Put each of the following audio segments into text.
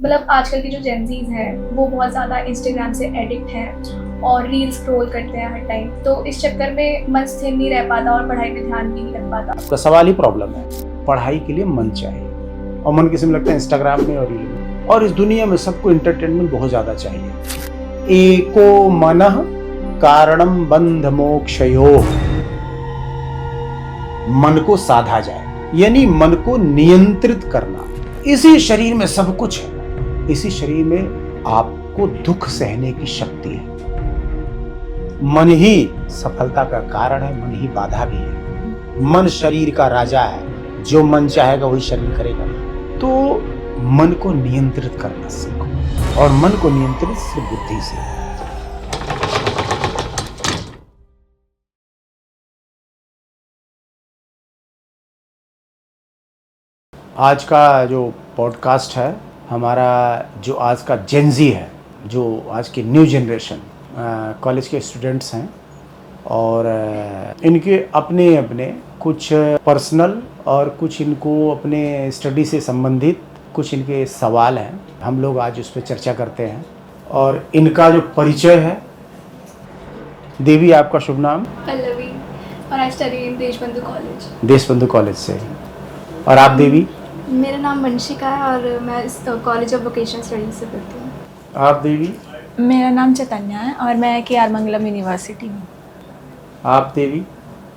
मतलब आजकल की जो जेनजीज हैं वो बहुत ज़्यादा इंस्टाग्राम से एडिक्ट हैं और रील स्क्रॉल करते हैं हर टाइम, तो इस चक्कर में मन स्थिर नहीं रह पाता और पढ़ाई में ध्यान भी नहीं लग पाता। आपका सवाल ही प्रॉब्लम है। पढ़ाई के लिए मन चाहिए और मन किसी में लगता है इंस्टाग्राम में और रील में, और इस दुनिया में सबको एंटरटेनमेंट बहुत ज्यादा चाहिए। एको मनः कारणम बंध मोक्षयोः, मन को साधा जाए, यानी मन को नियंत्रित करना। इसी शरीर में सब कुछ है, इसी शरीर में आपको दुख सहने की शक्ति है। मन ही सफलता का कारण है, मन ही बाधा भी है। मन शरीर का राजा है, जो मन चाहेगा वही शरीर करेगा। तो मन को नियंत्रित करना सीखो, और मन को नियंत्रित सिर्फ बुद्धि से। आज का जो पॉडकास्ट है हमारा, जो आज का जेनजी है, जो आज की न्यू जनरेशन कॉलेज के स्टूडेंट्स हैं, और इनके अपने अपने कुछ पर्सनल और कुछ इनको अपने स्टडी से संबंधित कुछ इनके सवाल हैं। हम लोग आज उस पर चर्चा करते हैं। और इनका जो परिचय है, देवी आपका शुभ नाम? पल्लवी, और I study in Deshbandhu college. Deshbandhu college से। और आप देवी? मेरा नाम वंशिका है और मैं इस कॉलेज ऑफ वोकेशनल स्टडीज से पढ़ती हूँ। आप देवी? मेरा नाम चैतन्या है और मैं KR मंगलम यूनिवर्सिटी में। आप देवी?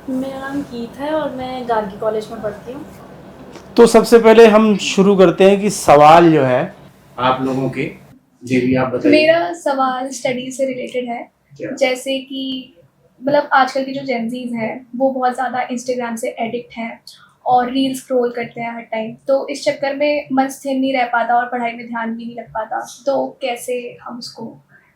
मेरा नाम गीत है और मैं गार्गी कॉलेज में पढ़ती हूँ। तो सबसे पहले हम शुरू करते हैं कि सवाल जो है आप लोगों के, देवी आप बताइए। मेरा सवाल स्टडी से रिलेटेड है। जैसे कि मतलब आजकल की जो जेनजीज हैं वो बहुत ज़्यादा इंस्टाग्राम से एडिक्ट हैं और रील स्क्रॉल करते हैं हर टाइम, तो इस चक्कर में मन स्थिर नहीं रह पाता और पढ़ाई में ध्यान भी नहीं लग पाता। तो कैसे हम उसको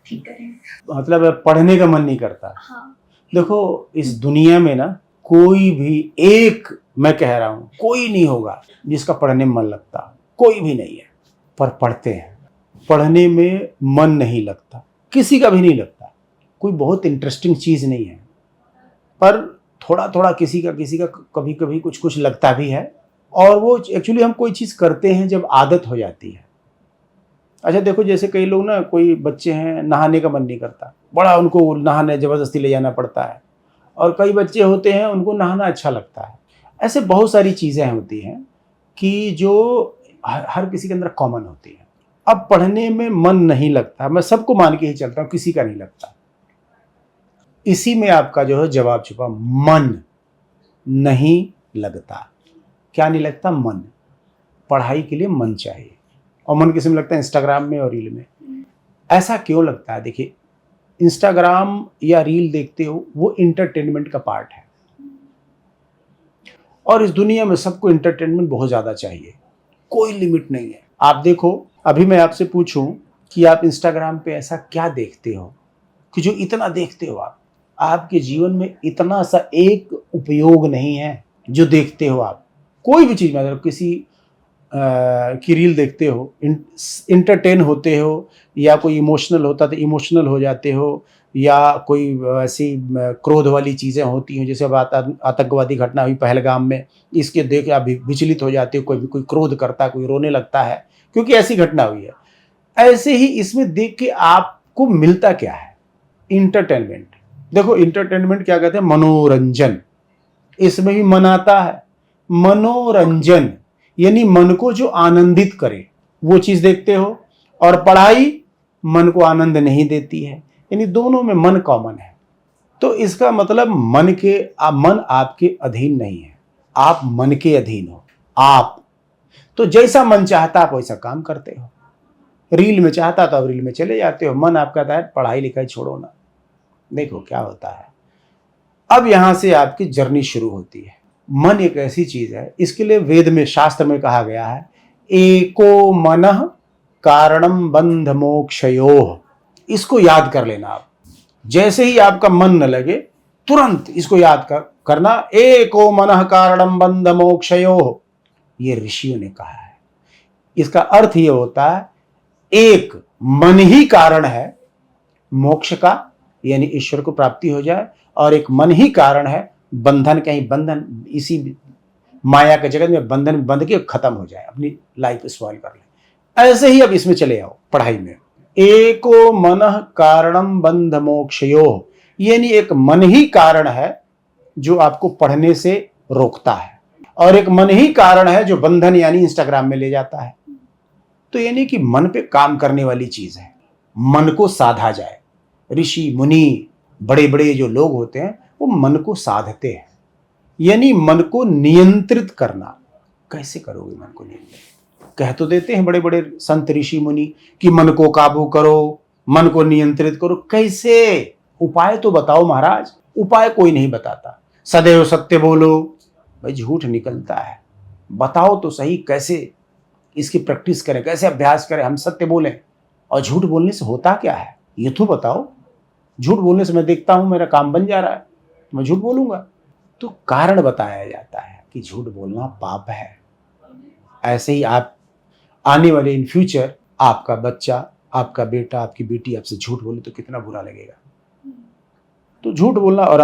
ठीक करें? मतलब पढ़ने का मन नहीं करता। हाँ। देखो, इस दुनिया में ना कोई भी एक, मैं कह रहा हूँ, कोई नहीं होगा जिसका पढ़ने में मन लगता, कोई भी नहीं है। पर पढ़ते हैं, पढ़ने में मन नहीं लगता, किसी का भी नहीं लगता। कोई बहुत इंटरेस्टिंग चीज़ नहीं है, पर थोड़ा थोड़ा किसी का कभी कभी कुछ कुछ लगता भी है। और वो एक्चुअली हम कोई चीज़ करते हैं जब आदत हो जाती है। अच्छा देखो, जैसे कई लोग ना, कोई बच्चे हैं नहाने का मन नहीं करता, बड़ा उनको नहाने ज़बरदस्ती ले जाना पड़ता है। और कई बच्चे होते हैं उनको नहाना अच्छा लगता है। ऐसे बहुत सारी चीज़ें होती हैं कि जो हर किसी के अंदर कॉमन होती हैं। अब पढ़ने में मन नहीं लगता, मैं सबको मान के ही चलता हूँ, किसी का नहीं लगता। इसी में आपका जो है जवाब छुपा, मन नहीं लगता। क्या नहीं लगता? मन। पढ़ाई के लिए मन चाहिए, और मन किसी में लगता है इंस्टाग्राम में और रील में। ऐसा क्यों लगता है? देखिए, इंस्टाग्राम या रील देखते हो, वो इंटरटेनमेंट का पार्ट है, और इस दुनिया में सबको इंटरटेनमेंट बहुत ज़्यादा चाहिए, कोई लिमिट नहीं है। आप देखो, अभी मैं आपसे पूछूं कि आप इंस्टाग्राम पे ऐसा क्या देखते हो कि जो इतना देखते हो आप, आपके जीवन में इतना सा एक उपयोग नहीं है जो देखते हो आप। कोई भी चीज़ में अगर किसी की रील देखते हो, इंटरटेन होते हो, या कोई इमोशनल होता तो इमोशनल हो जाते हो, या कोई ऐसी क्रोध वाली चीज़ें होती हैं, जैसे अब आतंकवादी घटना हुई पहलगाम में, इसके देख आप विचलित हो जाते हो। कोई क्रोध करता है, कोई रोने लगता है, क्योंकि ऐसी घटना हुई है। ऐसे ही इसमें देख के आपको मिलता क्या है? इंटरटेनमेंट। देखो, इंटरटेनमेंट क्या कहते हैं? मनोरंजन। इसमें भी मन आता है। मनोरंजन यानी मन को जो आनंदित करे वो चीज देखते हो, और पढ़ाई मन को आनंद नहीं देती है, यानी दोनों में मन कॉमन है। तो इसका मतलब मन आपके अधीन नहीं है, आप मन के अधीन हो। आप तो जैसा मन चाहता आप वैसा काम करते हो। रील में चाहता तो आप रील में चले जाते हो, मन आपका कहता है पढ़ाई लिखाई छोड़ो ना। देखो क्या होता है। अब यहां से आपकी जर्नी शुरू होती है। मन एक ऐसी चीज है, इसके लिए वेद में, शास्त्र में कहा गया है, एको मनः कारणम बंध मोक्षयोः। इसको याद कर लेना आप। जैसे ही आपका मन न लगे, तुरंत इसको याद करना, एको मनः कारणम बंध मोक्षयोः। ये ऋषियों ने कहा है। इसका अर्थ ये होता है, एक मन ही कारण है मोक्ष का, यानी ईश्वर को प्राप्ति हो जाए, और एक मन ही कारण है बंधन, कहीं बंधन इसी माया के जगत में बंधन बंध के खत्म हो जाए, अपनी लाइफ स्पॉइल कर ले। ऐसे ही अब इसमें चले आओ पढ़ाई में। एको मनः कारणम बंध मोक्षयो, यानी एक मन ही कारण है जो आपको पढ़ने से रोकता है, और एक मन ही कारण है जो बंधन यानी इंस्टाग्राम में ले जाता है। तो यानी कि मन पे काम करने वाली चीज है, मन को साधा जाए। ऋषि मुनि बड़े बड़े जो लोग होते हैं वो मन को साधते हैं, यानी मन को नियंत्रित करना। कैसे करोगे मन को नियंत्रित? कह तो देते हैं बड़े बड़े संत ऋषि मुनि कि मन को काबू करो, मन को नियंत्रित करो। कैसे? उपाय तो बताओ महाराज। उपाय कोई नहीं बताता। सदैव सत्य बोलो, भाई झूठ निकलता है, बताओ तो सही कैसे इसकी प्रैक्टिस करें, कैसे अभ्यास करें, हम सत्य बोलें। और झूठ बोलने से होता क्या है ये तो बताओ। झूठ बोलने से मैं देखता हूं मेरा काम बन जा रहा है, तो मैं झूठ बोलूंगा। तो कारण बताया जाता है कि झूठ बोलना पाप है। ऐसे ही आप आने वाले इन फ्यूचर आपका बच्चा, आपका बेटा, आपकी बेटी आपसे झूठ बोले तो कितना बुरा लगेगा। तो झूठ बोलना, और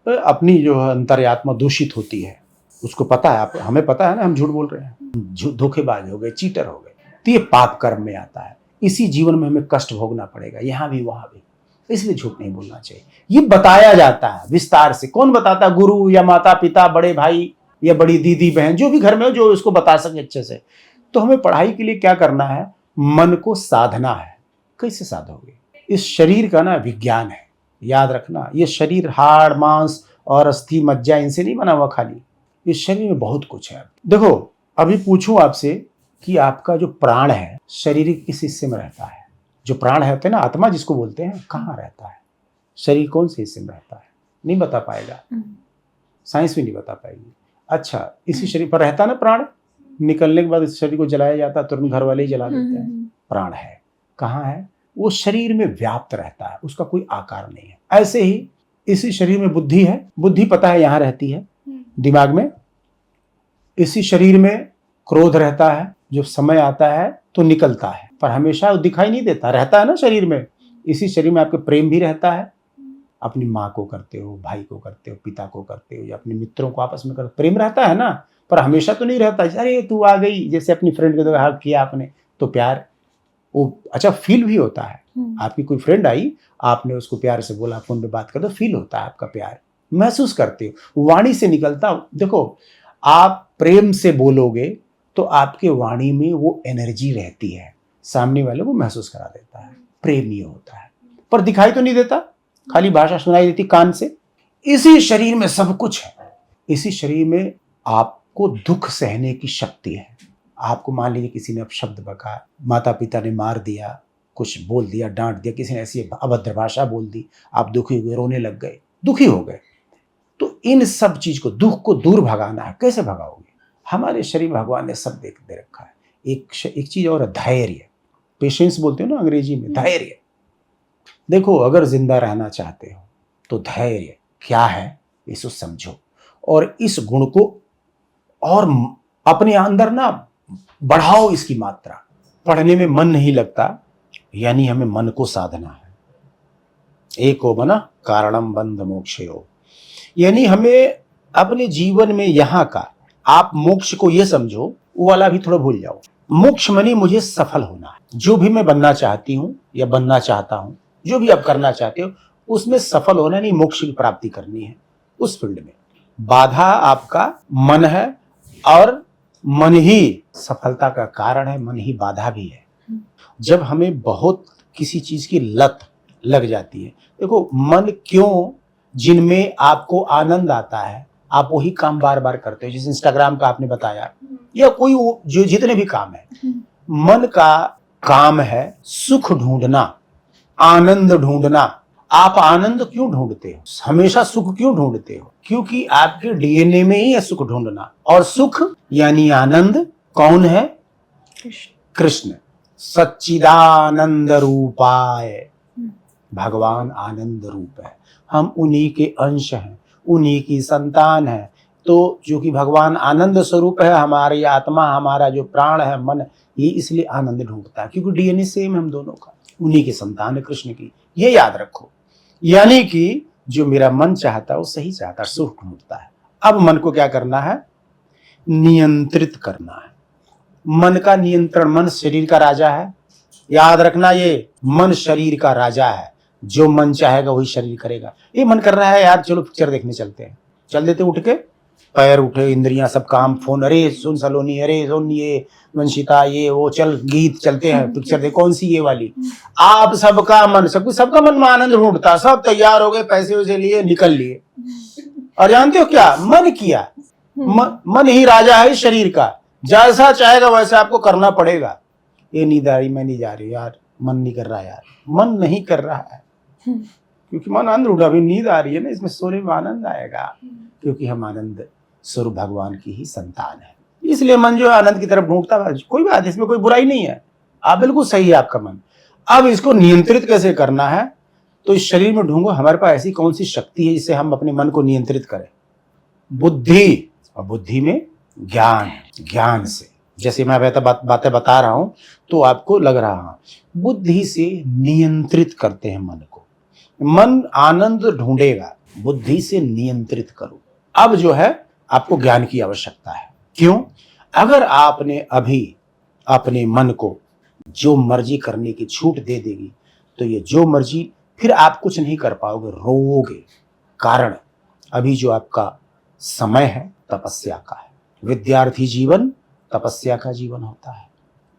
अपनी जो अंतर्यात्मा दूषित होती है, उसको पता है, आप हमें पता है ना हम झूठ बोल रहे हैं, धोखेबाज हो गए, चीटर हो गए, तो ये पाप कर्म में आता है। इसी जीवन में हमें कष्ट भोगना पड़ेगा, यहां भी वहां भी। इसलिए झूठ नहीं बोलना चाहिए। ये बताया जाता है विस्तार से। कौन बताता? गुरु या माता पिता, बड़े भाई या बड़ी दीदी बहन, जो भी घर में हो जो इसको बता सके अच्छे से। तो हमें पढ़ाई के लिए क्या करना है? मन को साधना है। कैसे साधोगे? इस शरीर का ना विज्ञान है, याद रखना। ये शरीर हाड़ मांस और अस्थि मज्जा इनसे नहीं बना हुआ खाली। इस शरीर में बहुत कुछ है। देखो अभी पूछूं आपसे कि आपका जो प्राण है शरीर के किस हिस्से में रहता है? जो प्राण होते हैं ना, आत्मा जिसको बोलते हैं, कहाँ रहता है? शरीर कौन से हिस्से में रहता है? नहीं बता पाएगा, साइंस भी नहीं बता पाएगी। अच्छा, इसी शरीर पर रहता है ना प्राण। निकलने के बाद इस शरीर को जलाया जाता है, तुरंत घर वाले ही जला देते हैं। प्राण है, कहाँ है? वो शरीर में व्याप्त रहता है, उसका कोई आकार नहीं है। ऐसे ही इसी शरीर में बुद्धि है। बुद्धि पता है यहाँ रहती है दिमाग में। इसी शरीर में क्रोध रहता है, जो समय आता है तो निकलता है, पर हमेशा दिखाई नहीं देता, रहता है ना शरीर में। इसी शरीर में आपके प्रेम भी रहता है। अपनी माँ को करते हो, भाई को करते हो, पिता को करते हो, या अपने मित्रों को आपस में करते हो, प्रेम रहता है ना, पर हमेशा तो नहीं रहता। अरे तू आ गई, जैसे अपनी फ्रेंड के हक किया आपने तो प्यार वो अच्छा फील भी होता है। आपकी कोई फ्रेंड आई, आपने उसको प्यार से बोला, फोन पे बात कर दो, फील होता है आपका प्यार, महसूस करते हो, वाणी से निकलता। देखो आप प्रेम से बोलोगे तो आपके वाणी में वो एनर्जी रहती है, सामने वाले को महसूस करा देता है। प्रेम ये होता है, पर दिखाई तो नहीं देता, खाली भाषा सुनाई देती कान से। इसी शरीर में सब कुछ है। इसी शरीर में आपको दुख सहने की शक्ति है। आपको मान लीजिए किसी ने अपशब्द बका, माता पिता ने मार दिया, कुछ बोल दिया, डांट दिया, किसी ने ऐसी अभद्र भाषा बोल दी, आप दुखी हुए, रोने लग गए, दुखी हो गए। तो इन सब चीज को, दुख को दूर भगाना है। कैसे भगाओगे? हमारे शरीर में भगवान ने सब दे रखा है। एक चीज और, धैर्य, पेशेंस बोलते हो ना अंग्रेजी में, धैर्य। देखो अगर जिंदा रहना चाहते हो तो धैर्य क्या है इसको समझो, और इस गुण को और अपने अंदर ना बढ़ाओ, इसकी मात्रा। पढ़ने में मन नहीं लगता, यानी हमें मन को साधना है। एको मन कारणम बंध मोक्षयो, यानी हमें अपने जीवन में यहाँ का, आप मोक्ष को ये समझो, वो वाला भी थोड़ा भूल जाओ। मोक्ष मनी मुझे सफल होना है। जो भी मैं बनना चाहती हूँ या बनना चाहता हूँ, जो भी आप करना चाहते हो उसमें सफल होना नहीं, मोक्ष की प्राप्ति करनी है उस फील्ड में। बाधा आपका मन है, और मन ही सफलता का कारण है, मन ही बाधा भी है। जब हमें बहुत किसी चीज की लत लग जाती है, देखो मन क्यों, जिनमें आपको आनंद आता है आप वही काम बार बार करते हो। जैसे इंस्टाग्राम का आपने बताया, या कोई जो जितने भी काम है, मन का काम है सुख ढूंढना, आनंद ढूंढना। आप आनंद क्यों ढूंढते हो, हमेशा सुख क्यों ढूंढते हो? क्योंकि आपके डीएनए में ही है सुख ढूंढना। और सुख यानी आनंद कौन है? कृष्ण। सच्चिदानंद रूपाय, भगवान आनंद रूप है। हम उन्हीं के अंश हैं, उन्हीं की संतान है। तो जो कि भगवान आनंद स्वरूप है, हमारी आत्मा, हमारा जो प्राण है, मन, ये इसलिए आनंद ढूंढता है क्योंकि डीएनए सेम है हम दोनों का, उन्हीं की संतान है कृष्ण की। ये याद रखो। यानी कि जो मेरा मन चाहता है वो सही चाहता है, सुख ढूंढता है। अब मन को क्या करना है? नियंत्रित करना है। मन का नियंत्रण, मन शरीर का राजा है, याद रखना, ये मन शरीर का राजा है, जो मन चाहेगा वही शरीर करेगा। ये मन कर रहा है यार चलो पिक्चर देखने चलते हैं, चल देते, उठ के पैर उठे, इंद्रियां सब काम, फोन, अरे सुन सलोनी, अरे सुन ये वंशिता, ये वो, चल गीत चलते हैं, पिक्चर देख, कौन सी ये वाली। आप सबका मन, सबका मन में आनंद ढूंढता, सब तैयार हो गए, पैसे वैसे लिए, निकल लिए, और जानते हो क्या मन किया, मन ही राजा है शरीर का, जैसा चाहेगा वैसा आपको करना पड़ेगा। ये नींद आ रही, मैं नहीं जा रही यार, मन नहीं कर रहा यार, मन नहीं कर रहा है, क्योंकि मन आनंद ढूंढा, अभी नींद आ रही है ना, इसमें सोने में आनंद आएगा, क्योंकि हम आनंद स्वरूप भगवान की ही संतान है, इसलिए मन जो है आनंद की तरफ ढूंढता है। कोई बात, इसमें कोई बुराई नहीं है, आप बिल्कुल सही है आपका मन। अब इसको नियंत्रित कैसे करना है, तो इस शरीर में ढूंढो हमारे पास ऐसी कौन सी शक्ति है जिससे हम अपने मन को नियंत्रित करें। बुद्धि, और बुद्धि में ज्ञान, ज्ञान से, जैसे मैं बातें बता रहा हूं तो आपको लग रहा, बुद्धि से नियंत्रित करते हैं मन को। मन आनंद ढूंढेगा, बुद्धि से नियंत्रित करो। अब जो है आपको ज्ञान की आवश्यकता है। क्यों? अगर आपने अभी अपने मन को जो मर्जी करने की छूट दे देगी तो ये जो मर्जी, फिर आप कुछ नहीं कर पाओगे, रोओगे। कारण अभी जो आपका समय है तपस्या का है। विद्यार्थी जीवन तपस्या का जीवन होता है।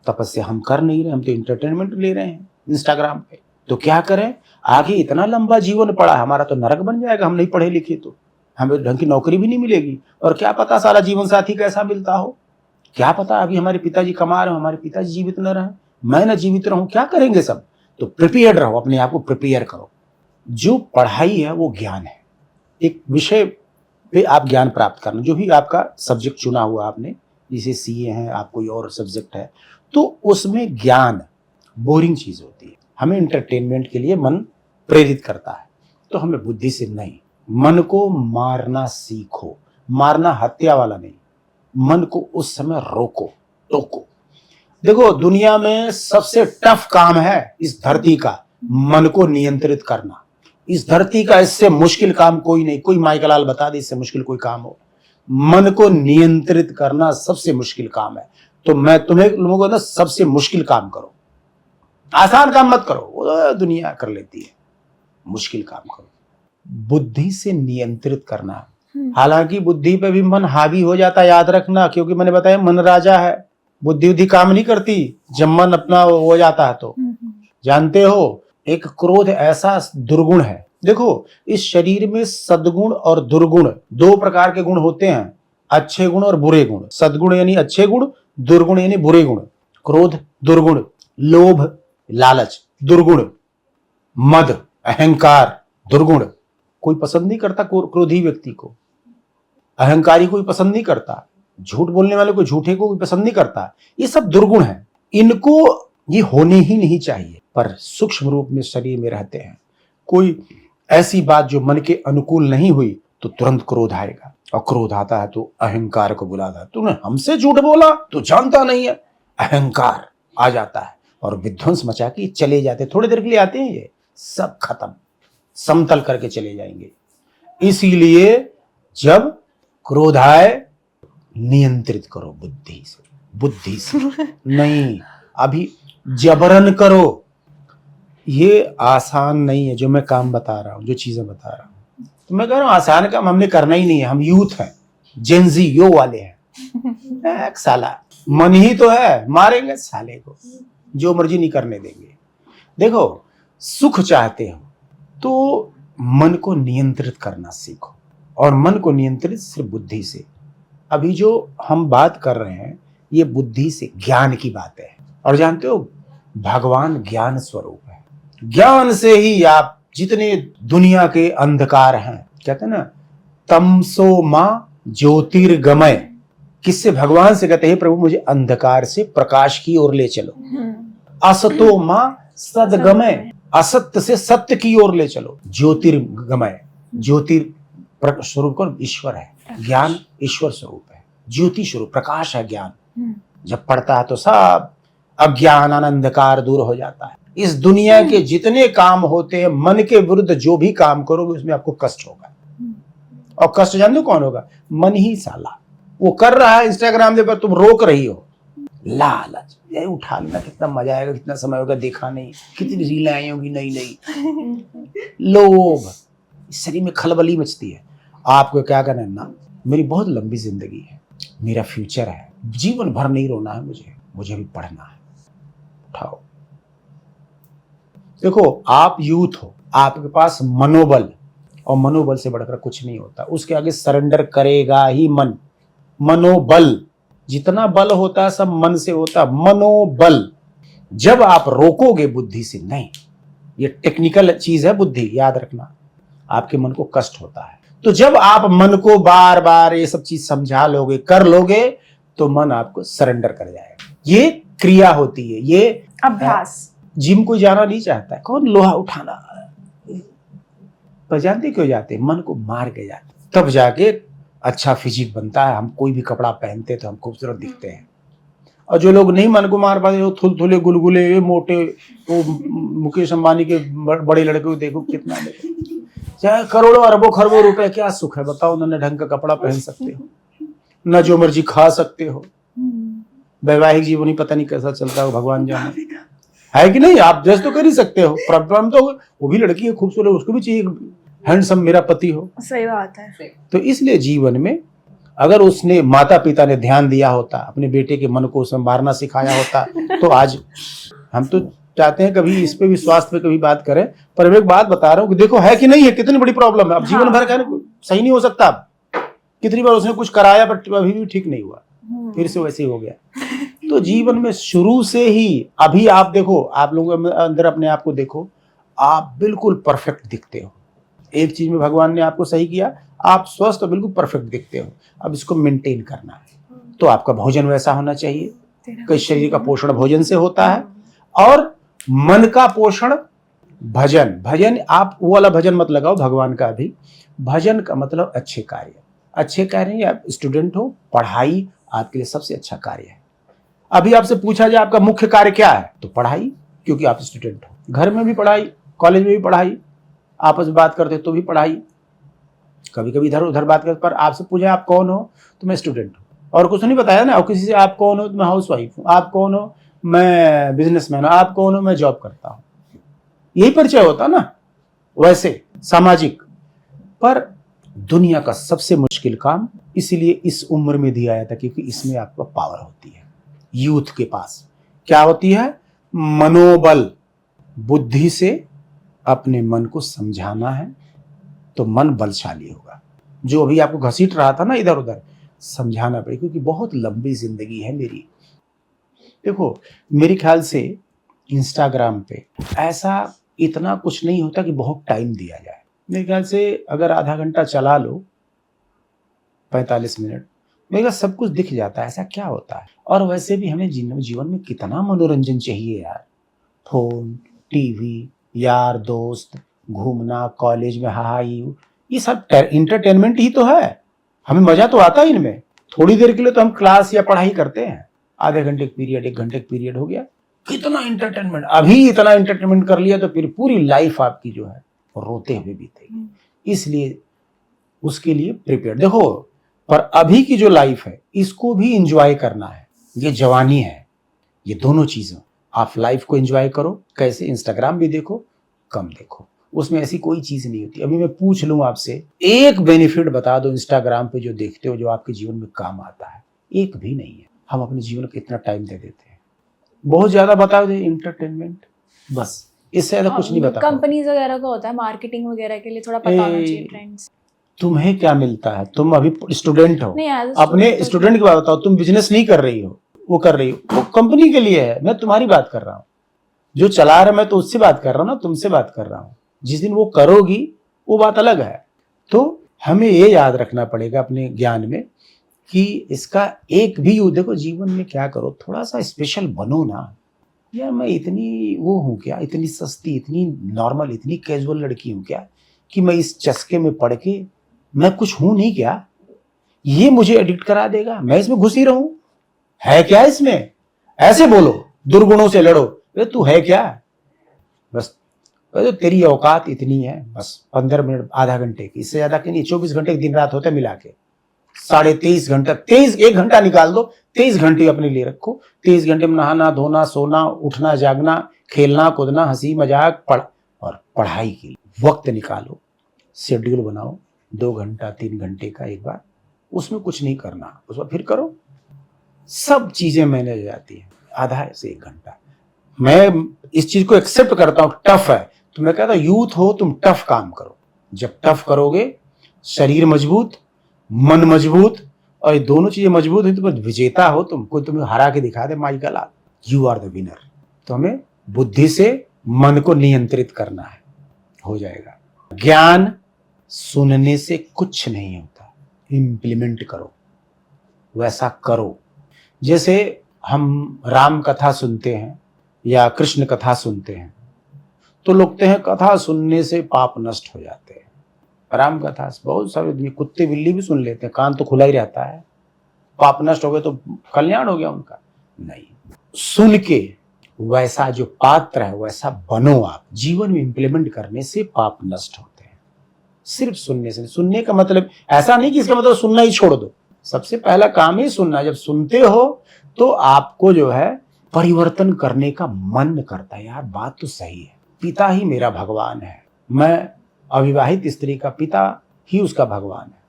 तपस्या हम कर नहीं रहे, हम तो एंटरटेनमेंट ले रहे हैं इंस्टाग्राम पे। तो क्या करें, आगे इतना लंबा जीवन पड़ा, हमारा तो नरक बन जाएगा, हम नहीं पढ़े लिखे तो हमें ढंग की नौकरी भी नहीं मिलेगी, और क्या पता सारा जीवन साथी कैसा मिलता हो, क्या पता अभी हमारे पिताजी कमा रहे हो, हमारे पिताजी जीवित न रहे, मैं न जीवित रहूं, क्या करेंगे सब। तो प्रिपेयर्ड रहो, अपने आप को प्रिपेयर करो। जो पढ़ाई है वो ज्ञान है, एक विषय पे आप ज्ञान प्राप्त करना, जो भी आपका सब्जेक्ट चुना हुआ आपने, जैसे सीए है, आप कोई और सब्जेक्ट है, तो उसमें ज्ञान बोरिंग चीज होती है। हमें एंटरटेनमेंट के लिए मन प्रेरित करता है, तो हमें बुद्धि से नहीं, मन को मारना सीखो। मारना हत्या वाला नहीं, मन को उस समय रोको, टोको। देखो दुनिया में सबसे टफ काम है इस धरती का मन को नियंत्रित करना। इस धरती का इससे मुश्किल काम कोई नहीं, कोई माइकलाल बता दे इससे मुश्किल कोई काम हो। मन को नियंत्रित करना सबसे मुश्किल काम है। तो मैं तुम्हें लोगों को ना, सबसे मुश्किल काम करो, आसान काम मत करो, वो दुनिया कर लेती है, मुश्किल काम करो। बुद्धि से नियंत्रित करना, हालांकि बुद्धि पे भी मन हावी हो जाता है, याद रखना, क्योंकि मैंने बताया मन राजा है, बुद्धि काम नहीं करती जब मन अपना हो जाता है। तो जानते हो, एक क्रोध ऐसा दुर्गुण है। देखो इस शरीर में सद्गुण और दुर्गुण दो प्रकार के गुण होते हैं, अच्छे गुण और बुरे गुण। सद्गुण यानी अच्छे गुण, दुर्गुण यानी बुरे गुण। क्रोध दुर्गुण, लोभ लालच दुर्गुण, मद अहंकार दुर्गुण। कोई पसंद नहीं करता क्रोधी व्यक्ति को, अहंकारी कोई पसंद नहीं करता, झूठ बोलने वाले को, झूठे को कोई पसंद नहीं करता। ये सब दुर्गुण है, इनको ये होने ही नहीं चाहिए, पर सूक्ष्म रूप में शरीर में रहते हैं। कोई ऐसी बात जो मन के अनुकूल नहीं हुई तो तुरंत क्रोध आएगा, और क्रोध आता है तो अहंकार को बुलाता है, तूने हमसे झूठ बोला, तू जानता नहीं है। अहंकार आ जाता है और विध्वंस मचा के चले जाते, थोड़ी देर के लिए आते हैं, ये सब खत्म, समतल करके चले जाएंगे। इसीलिए जब क्रोध आए नियंत्रित करो बुद्धि से, बुद्धि से नहीं अभी जबरन करो। ये आसान नहीं है जो मैं काम बता रहा हूं, जो चीजें बता रहा हूं। तो मैं कह रहा हूं आसान काम हमने करना ही नहीं है। हम यूथ हैं, जेनजी यो वाले हैं, एक साला मन ही तो है, मारेंगे साले को, जो मर्जी नहीं करने देंगे। देखो सुख चाहते हो तो मन को नियंत्रित करना सीखो, और मन को नियंत्रित सिर्फ बुद्धि से। अभी जो हम बात कर रहे हैं ये बुद्धि से, ज्ञान की बात है। और जानते हो भगवान ज्ञान स्वरूप है, ज्ञान से ही आप जितने दुनिया के अंधकार हैं, कहते हैं ना तमसो मां ज्योतिर्गमय, किससे? भगवान से कहते हैं प्रभु मुझे अंधकार से प्रकाश की ओर ले चलो। असतो मां सद्गमय, असत्य से सत्य की ओर ले चलो। ज्योतिर्गमय, ज्योतिर स्वरूप कौन? ईश्वर है। ज्ञान ईश्वर स्वरूप है, ज्योति स्वरूप, प्रकाश है ज्ञान। जब पढ़ता है तो सब अज्ञान अंधकार दूर हो जाता है। इस दुनिया के जितने काम होते हैं मन के विरुद्ध जो भी काम करोगे उसमें आपको कष्ट होगा, और कष्ट जानते हो कौन होगा? मन ही साला। वो कर रहा है इंस्टाग्राम पे, तुम रोक रही हो, लालच, ये उठा लेना, कितना मजा आएगा, कितना समय होगा देखा नहीं, कितनी रीलें आई होंगी नई नई। लोभ, शरीर में खलबली मचती है। आपको क्या करना है ना, मेरी बहुत लंबी जिंदगी है, मेरा फ्यूचर है, जीवन भर नहीं रोना है मुझे भी पढ़ना है। उठाओ, देखो आप यूथ हो, आपके पास मनोबल, और मनोबल से बढ़कर कुछ नहीं होता, उसके आगे सरेंडर करेगा ही मन। मनोबल, जितना बल होता है सब मन से होता है, मनोबल। जब आप रोकोगे बुद्धि से, नहीं, ये टेक्निकल चीज है बुद्धि, याद रखना, आपके मन को कष्ट होता है। तो जब आप मन को बार बार ये सब चीज समझा लोगे, कर लोगे, तो मन आपको सरेंडर कर जाएगा। ये क्रिया होती है, ये अभ्यास। जिम को जाना नहीं चाहता है, कौन लोहा उठाना, पर जानते क्यों जाते, मन को मार के जाते, तब जाके अच्छा फिजिक बनता है। हम कोई भी कपड़ा पहनते तो हम खूबसूरत दिखते हैं। और जो लोग नहीं मन को मार पाते, वो थुलथुले गुलगुले मोटे, वो मुकेश अंबानी के बड़े लड़के को देखो कितना, चाहे करोड़ों अरबों खरबों रुपए, क्या सुख है बताओ, उन्होंने ढंग का कपड़ा पहन सकते हो, न जो मर्जी खा सकते हो, वैवाहिक जीवन ही पता नहीं कैसा चलता है, भगवान जाने, है कि नहीं। आप जज तो कर ही सकते हो, प्रॉब्लम तो वो भी लड़की है खूबसूरत, उसको भी चाहिए हैंडसम मेरा पति हो। सही बात है। तो इसलिए जीवन में अगर उसने, माता पिता ने ध्यान दिया होता, अपने बेटे के मन को संभालना सिखाया होता, तो आज हम तो चाहते हैं कभी इस पे भी, स्वास्थ्य पे कभी बात करें, पर मैं एक बात बता रहा हूँ कि देखो है कि नहीं है, कितनी बड़ी प्रॉब्लम है। अब जीवन भर का सही नहीं हो सकता। कितनी बार उसने कुछ कराया पर अभी भी ठीक नहीं हुआ, फिर से वैसे ही हो गया। तो जीवन में शुरू से ही, अभी आप देखो, आप लोगों के अंदर अपने आप को देखो, आप बिल्कुल परफेक्ट दिखते हो। एक चीज में भगवान ने आपको सही किया, आप स्वस्थ और बिल्कुल परफेक्ट दिखते हो। अब इसको मेंटेन करना है, तो आपका भोजन वैसा होना चाहिए, कि शरीर का पोषण भोजन से होता है, और मन का पोषण भजन। भजन, आप वो वाला भजन मत लगाओ भगवान का, अभी भजन का मतलब अच्छे कार्य। अच्छे कार्य, आप स्टूडेंट हो, पढ़ाई आपके लिए सबसे अच्छा कार्य है। अभी आपसे पूछा जाए आपका मुख्य कार्य क्या है, तो पढ़ाई, क्योंकि आप स्टूडेंट हो। घर में भी पढ़ाई, कॉलेज में भी पढ़ाई, आपस में बात करते तो भी पढ़ाई, कभी कभी इधर उधर बात करते, पर आपसे पूछा आप कौन हो, तो मैं स्टूडेंट हूँ, और कुछ नहीं बताया ना। और किसी से आप कौन हो, तो मैं हाउस वाइफ हूँ, आप कौन हो, मैं बिजनेसमैन हूँ, आप कौन हो, मैं जॉब करता हूँ, यही परिचय होता ना। वैसे सामाजिक, पर दुनिया का सबसे मुश्किल काम इसीलिए इस उम्र में दिया जाता, क्योंकि इसमें आपको पावर होती है। यूथ के पास क्या होती है, मनोबल। बुद्धि से अपने मन को समझाना है तो मन बलशाली होगा। जो अभी आपको घसीट रहा था ना इधर उधर, समझाना पड़ेगा, क्योंकि बहुत लंबी जिंदगी है मेरी। देखो मेरे ख्याल से इंस्टाग्राम पे ऐसा इतना कुछ नहीं होता कि बहुत टाइम दिया जाए। मेरे ख्याल से अगर आधा घंटा चला लो, 45 मिनट, मेरा सब कुछ दिख जाता है, ऐसा क्या होता है। और वैसे भी हमें जीवन में कितना मनोरंजन चाहिए यार, फोन, टीवी, यार दोस्त, घूमना, कॉलेज में हाई, ये सब इंटरटेनमेंट ही तो है। हमें मजा तो आता है इनमें। थोड़ी देर के लिए तो हम क्लास या पढ़ाई करते हैं, आधे घंटे का पीरियड, 1 घंटे का पीरियड हो गया, कितना इंटरटेनमेंट। अभी इतना इंटरटेनमेंट कर लिया तो फिर पूरी लाइफ आपकी जो है रोते हुए बीतेगी। इसलिए उसके लिए प्रिपेयर। देखो, पर अभी की जो लाइफ है इसको भी एंजॉय करना है, ये जवानी है, ये दोनों चीजें। आप लाइफ को एंजॉय करो, कैसे, इंस्टाग्राम भी देखो, कम देखो, उसमें ऐसी कोई चीज नहीं होती। अभी मैं पूछ लूं आपसे, एक बेनिफिट बता दो इंस्टाग्राम पे जो देखते हो, जो आपके जीवन में काम आता है। एक भी नहीं है। हम अपने जीवन को इतना टाइम दे देते हैं, बहुत ज्यादा बता दे इंटरटेनमेंट, बस इससे ज्यादा कुछ नहीं बता। कंपनीज वगैरह का होता है मार्केटिंग वगैरह के लिए, थोड़ा पता होना चाहिए ट्रेंड्स। तुम्हें क्या मिलता है, तुम अभी स्टूडेंट हो, नहीं, अपने स्टूडेंट की बात बताओ। तुम बिजनेस नहीं कर रही हो, वो कर रही हो, वो कंपनी के लिए है। मैं तुम्हारी बात कर रहा हूँ, जो चला रहा है, मैं तो उससे बात कर रहा हूँ ना, तुमसे बात कर रहा हूँ। जिस दिन वो करोगी वो बात अलग है। तो हमें ये याद रखना पड़ेगा अपने ज्ञान में कि इसका एक भी देखो, जीवन में क्या करो, थोड़ा सा स्पेशल बनो ना यार। मैं इतनी वो हूँ क्या, इतनी सस्ती, इतनी नॉर्मल, इतनी कैजुअल लड़की हूँ क्या, कि मैं इस चस्के में पड़ के मैं कुछ हूं नहीं क्या, ये मुझे एडिक्ट करा देगा, मैं इसमें घुसी रहूं, है क्या इसमें। ऐसे बोलो, दुर्गुणों से लड़ो, वे तू है क्या, बस तो तेरी औकात इतनी है, बस 15 मिनट, आधा घंटे की, इससे ज्यादा की नहीं। 24 घंटे दिन रात होते मिला के, 23.5 घंटा, 1 घंटा निकाल दो, 23 घंटे अपने लिए रखो। 23 घंटे में नहाना धोना, सोना, उठना, जागना, खेलना कूदना, हंसी मजाक, और पढ़ाई के लिए वक्त निकालो। शेड्यूल बनाओ 2 घंटा 3 घंटे का एक बार, उसमें कुछ नहीं करना, उस बार फिर करो, सब चीजें मैनेज हो जाती है। आधा से 1 घंटा। मैं इस चीज को एक्सेप्ट करता हूँ, टफ है, तो मैं कहता हूँ यूथ हो तुम टफ काम करो। जब टफ करोगे, शरीर मजबूत, मन मजबूत, और ये दोनों चीजें मजबूत हुई तो विजेता हो तुम। कोई तुम्हें हरा के दिखा दे माइकल, आप यू आर द विनर। तो हमें बुद्धि से मन को नियंत्रित करना है, हो जाएगा। ज्ञान सुनने से कुछ नहीं होता, इंप्लीमेंट करो, वैसा करो। जैसे हम राम कथा सुनते हैं या कृष्ण कथा सुनते हैं तो लोग कहते हैं कथा सुनने से पाप नष्ट हो जाते हैं। राम कथा बहुत सारे कुत्ते बिल्ली भी सुन लेते हैं, कान तो खुला ही रहता है, पाप नष्ट हो गए तो कल्याण हो गया उनका। नहीं, सुन के वैसा जो पात्र है वैसा बनो आप। जीवन में इंप्लीमेंट करने से पाप नष्ट होते हैं, सिर्फ सुनने से। सुनने का मतलब ऐसा नहीं कि इसका मतलब सुनना ही छोड़ दो, सबसे पहला काम ही सुनना। जब सुनते हो तो आपको जो है परिवर्तन करने का मन करता है, यार बात तो सही है, पिता ही मेरा भगवान है, मैं अविवाहित स्त्री का पिता ही उसका भगवान है,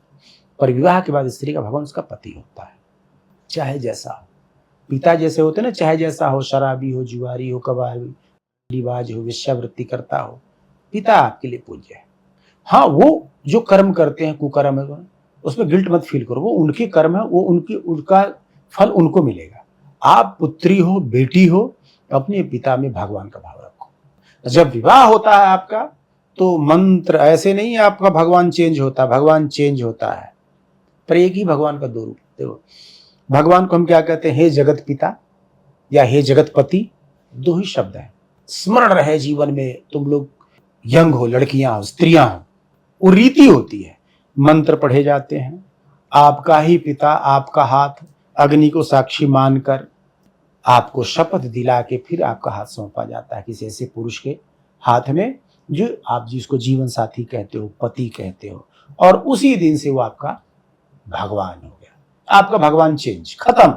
पर विवाह के बाद स्त्री का भगवान उसका पति होता है, चाहे जैसा हो। पिता जैसे होते ना, चाहे जैसा हो, शराबी हो, जुआरी हो, कबाड़ीबाज हो, वेश्यावृत्ति करता हो, पिता आपके लिए पूज्य है। हाँ, वो जो कर्म करते हैं कुकर्म है, उसमें गिल्ट मत फील करो, वो उनके कर्म है, वो उनका फल उनको मिलेगा। आप पुत्री हो, बेटी हो, अपने पिता में भगवान का भाव रखो। जब विवाह होता है आपका तो मंत्र ऐसे नहीं आपका भगवान चेंज होता, भगवान चेंज होता है, पर एक ही भगवान का 2 रूप। देखो भगवान को हम क्या कहते हैं, हे जगत पिता या हे जगत पति, 2 ही शब्द हैं। स्मरण रहे जीवन में, तुम लोग यंग हो, लड़कियां हो, स्त्रियां हो, वो रीति होती है, मंत्र पढ़े जाते हैं। आपका ही पिता, आपका हाथ अग्नि को साक्षी मानकर आपको शपथ दिला के फिर आपका हाथ सौंपा जाता है किसी ऐसे पुरुष के हाथ में जो आप जिसको जीवन साथी कहते हो, पति कहते हो, और उसी दिन से वो आपका भगवान हो गया। आपका भगवान चेंज, खत्म,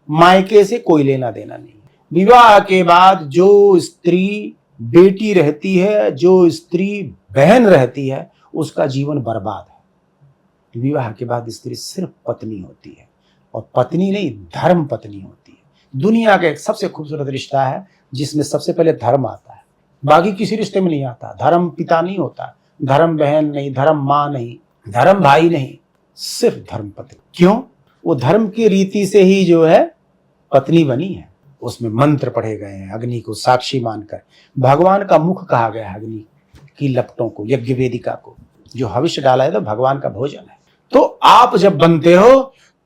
मायके से कोई लेना देना नहीं। विवाह के बाद जो स्त्री बेटी रहती है, जो स्त्री बहन रहती है, उसका जीवन बर्बाद है। विवाह के बाद स्त्री सिर्फ पत्नी होती है, और पत्नी नहीं, धर्म पत्नी होती है। दुनिया का एक सबसे खूबसूरत रिश्ता है जिसमें सबसे पहले धर्म आता है, बाकी किसी रिश्ते में नहीं आता। धर्म पिता नहीं होता, धर्म बहन नहीं, धर्म माँ नहीं, धर्म भाई नहीं, सिर्फ धर्म पत्नी। क्यों? वो धर्म की रीति से ही जो है पत्नी बनी है। उसमें मंत्र पढ़े गए हैं, अग्नि को साक्षी मानकर। भगवान का मुख कहा गया है अग्नि की लपटों को, यज्ञ वेदिका को, जो हविष्य डाला है तो भगवान का भोजन है। तो आप जब बनते हो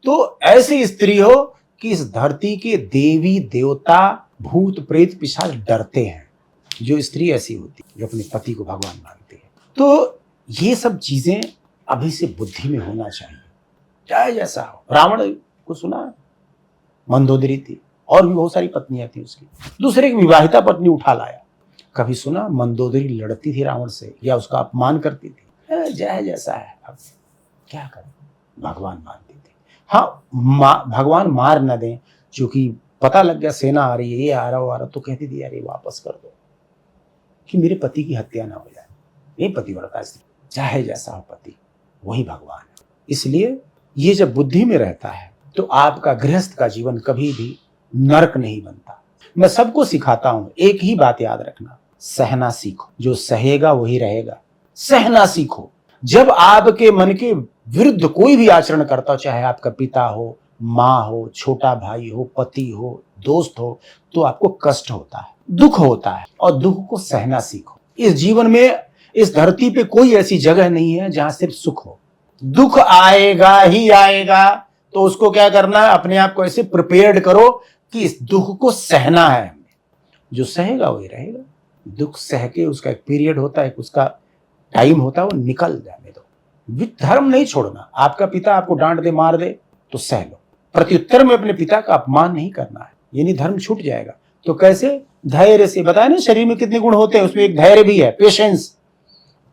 तो ऐसी स्त्री हो कि इस धरती के देवी देवता भूत प्रेत पिशाच डरते हैं। जो स्त्री ऐसी होती है जो अपने पति को भगवान मानती है। तो ये सब चीजें अभी से बुद्धि में होना चाहिए, चाहे जैसा हो। रावण को सुना, मंदोदरी थी, और भी बहुत सारी पत्नियां थी उसकी, दूसरे की विवाहिता पत्नी उठा लाया। कभी सुना मंदोदरी लड़ती थी रावण से या उसका अपमान करती थी? जय जैसा है, अब क्या करें, भगवान मानती थी। हाँ, भगवान मार न दें, क्योंकि पता लग गया सेना आ रही है, ये आ रहा, वो आ रहा, तो कहती थी यार ये वापस कर दो कि मेरे पति की हत्या ना हो जाए। ये पतिव्रता स्त्री, चाहे जैसा हो पति, वही भगवान है। इसलिए ये जब बुद्धि में रहता है तो आपका गृहस्थ का जीवन कभी भी नरक नहीं बनता। मैं सबको सिखाता हूं, एक ही बात याद रखना, सहना सीखो। जो सहेगा वही रहेगा। सहना सीखो। जब आपके मन के विरुद्ध कोई भी आचरण करता हो, चाहे आपका पिता हो, माँ हो, छोटा भाई हो, पति हो, दोस्त हो, तो आपको कष्ट होता है, दुख होता है, और दुख को सहना सीखो। इस जीवन में, इस धरती पे कोई ऐसी जगह नहीं है जहां सिर्फ सुख हो। दुख आएगा ही आएगा, तो उसको क्या करना है, अपने आप को ऐसे प्रिपेयर्ड करो कि इस दुख को सहना है। जो सहेगा वही रहेगा। दुख सह के उसका एक पीरियड होता है, उसका टाइम होता है, वो निकल जाने दो। धर्म नहीं छोड़ना। आपका पिता आपको डांट दे, मार दे, तो सह लो। प्रत्युत्तर में अपने पिता का अपमान नहीं करना है, यानी धर्म छूट जाएगा। तो कैसे? धैर्य से। बताया ना शरीर में कितने गुण होते हैं, उसमें एक धैर्य भी है, पेशेंस।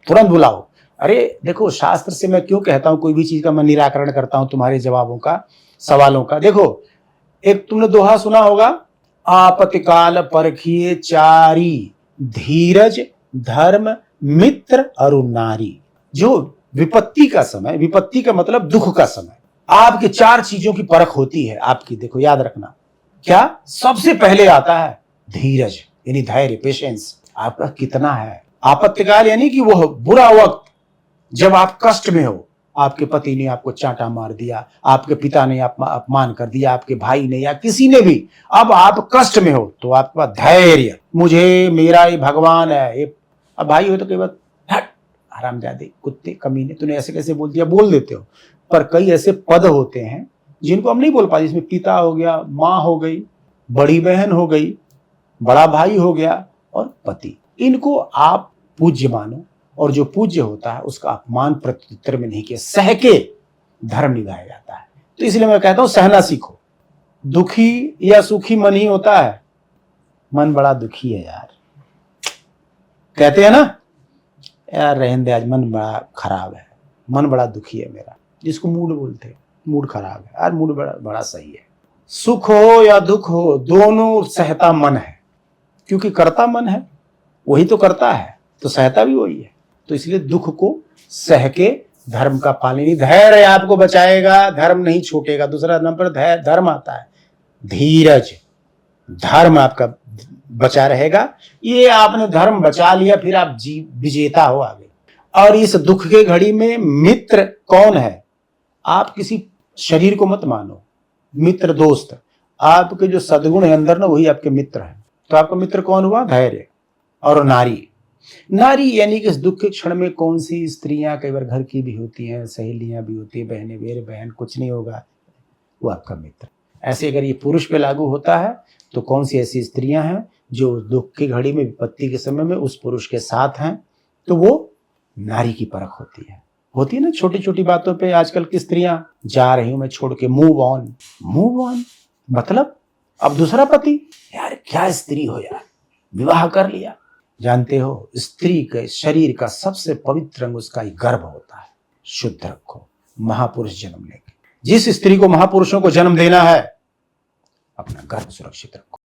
तुरंत बुलाओ, अरे देखो, शास्त्र से मैं क्यों कहता हूं, कोई भी चीज का मैं निराकरण करता हूं तुम्हारे जवाबों का, सवालों का। देखो, एक तुमने दोहा सुना होगा, आपत्तिकाल परखिए चारी, धीरज धर्म मित्र अरु नारी। जो विपत्ति का समय, विपत्ति का मतलब दुख का समय, आपके 4 चीजों की परख होती है आपकी। देखो याद रखना, क्या सबसे पहले आता है धीरज, यानी धैर्य, पेशेंस आपका कितना है। आपत्तिकाल यानी कि वो बुरा वक्त, जब आप कष्ट में हो, आपके पति ने आपको चांटा मार दिया, आपके पिता ने अपमान कर दिया, आपके भाई ने या किसी ने भी, अब आप कष्ट में हो, तो आपका धैर्य, मुझे मेरा ये भगवान है। ये अब भाई हो तो कई बार हरामजादे, कुत्ते, कमीने, तूने ऐसे कैसे बोल दिया, बोल देते हो। पर कई ऐसे पद होते हैं जिनको हम नहीं बोल पाते, जिसमें पिता हो गया, माँ हो गई, बड़ी बहन हो गई, बड़ा भाई हो गया और पति। इनको आप पूज्य मानो, और जो पूज्य होता है उसका अपमान प्रत्युत्तर में नहीं किया, सह के धर्म निभाया जाता है। तो इसलिए मैं कहता हूं सहना सीखो। दुखी या सुखी मन ही होता है, मन बड़ा दुखी है यार, कहते हैं ना यार, रहने दे आज मन बड़ा खराब है, मन बड़ा दुखी है मेरा, जिसको मूड बोलते हैं, मूड खराब है यार, मूड बड़ा सही है। सुख हो या दुख हो, दोनों सहता मन है, क्योंकि करता मन है, वही तो करता है, तो सहता भी वही है। तो इसलिए दुख को सह के धर्म का पालन, धैर्य आपको बचाएगा, धर्म नहीं छूटेगा। दूसरा नंबर धर्म आता है, धीरज, धर्म आपका बचा रहेगा। ये आपने धर्म बचा लिया, फिर आप विजेता हो आगे। और इस दुख के घड़ी में मित्र कौन है? आप किसी शरीर को मत मानो, मित्र दोस्त, आपके जो सद्गुण है अंदर ना, वही आपके मित्र हैं। तो आपका मित्र कौन हुआ? धैर्य। और नारी, नारी यानी कि इस दुख के क्षण में कौन सी स्त्रियां, कई बार घर की भी होती हैं, सहेलियां भी होती हैं, बहनें, मेरे बहन कुछ नहीं होगा, वो आपका मित्र। ऐसे अगर ये पुरुष पे लागू होता है तो कौन सी ऐसी स्त्रियां हैं जो दुख की घड़ी में, विपत्ति के समय में उस पुरुष के साथ हैं, तो वो नारी की परख होती है ना। छोटी छोटी बातों पे आजकल की स्त्रियां, जा रही हूं मैं छोड़ के, मूव ऑन। मूव ऑन मतलब अब दूसरा पति, यार क्या स्त्री हो यार, विवाह कर लिया। जानते हो, स्त्री के शरीर का सबसे पवित्र अंग उसका ही गर्भ होता है। शुद्ध रखो, महापुरुष जन्म लेंगे। जिस स्त्री को महापुरुषों को जन्म देना है, अपना गर्भ सुरक्षित रखो।